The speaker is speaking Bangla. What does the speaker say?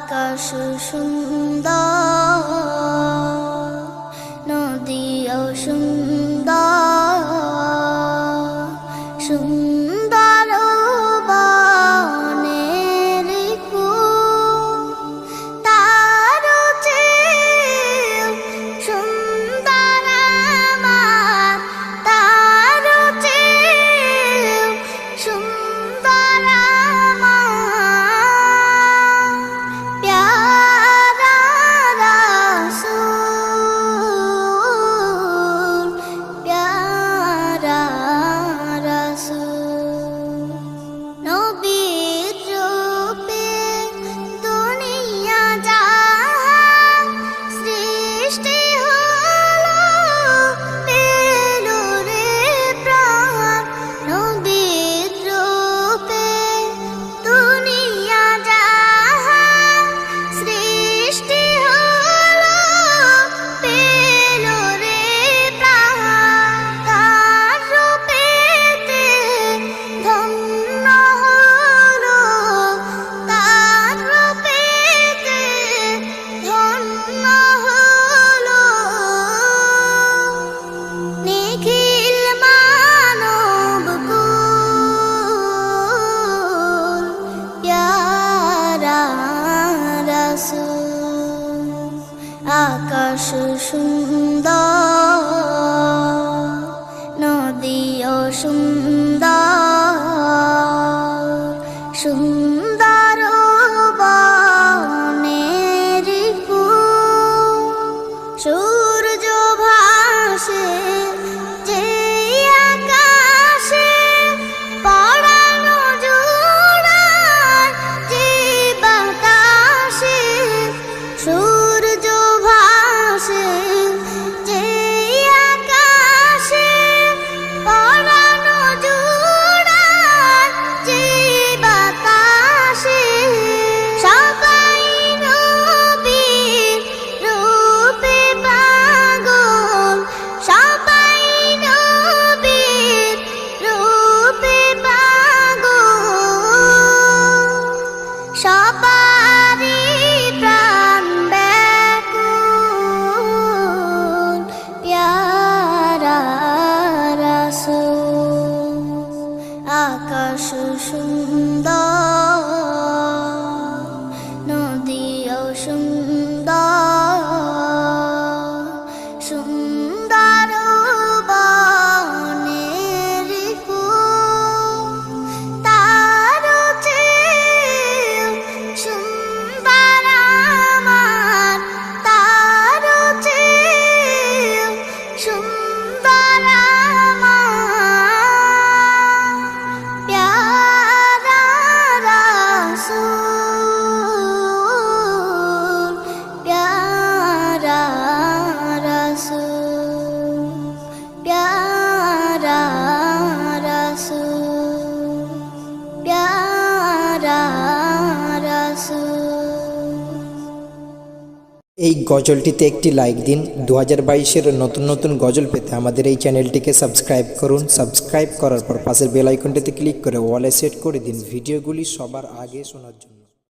আকাশ সুন্দর, নদীও সুন্দর, সুন্দর বনের ফুল, তার চেয়েও সুন্দর আমার, তার চেয়েও সুন্দর আমার প্যারা রাসূল, প্যারা রাসূল। নবীর রূপে দুনিয়া জাহান সৃষ্টি হলো, পেল রে প্রাণ। নবীর রূপে দুনিয়া জাহান সৃষ্টি হলো, পেল রে প্রাণ। তার রূপেতে ধন্য হলো, তার রূপেতে ধন্য হলো। নিখিল মানব কুল, প্যারা রাসূল। আকাশ সুন্দর, নদীও সুন্দর, সুন্দর বনের ফুল। সূর্য ভাসে যে আকাশে, পরানো জোড়ায় যে বাতাসে। সূর্য ভাসে যে আকাশে, পরানো জোড়ায় যে বাতাসে। সবাই নবীর রূপে পাগল, সবাই নবীর রূপে পাগল। সবারই প্রাণ ব্যাকুল, প্যারা রাসূল। আকাশ সুন্দর, নদীও সুন্দর, সুন্দর বনের ফুল, তার চেয়েও সুন্দর আমার, তার চেয়েও সুন্দর আমার প্যারা রাসূল, প্যারা রাসূল, প্যারা রাসূল, প্যারা রাসূল। এই গজলটিতে একটি লাইক দিন। 2022-এর নতুন নতুন গজল পেতে আমাদের এই চ্যানেলটিকে সাবস্ক্রাইব করুন। সাবস্ক্রাইব করার পর পাশের বেল আইকনটিতে ক্লিক করে ওয়ালে সেট করে দিন ভিডিওগুলি সবার আগে শোনার জন্য।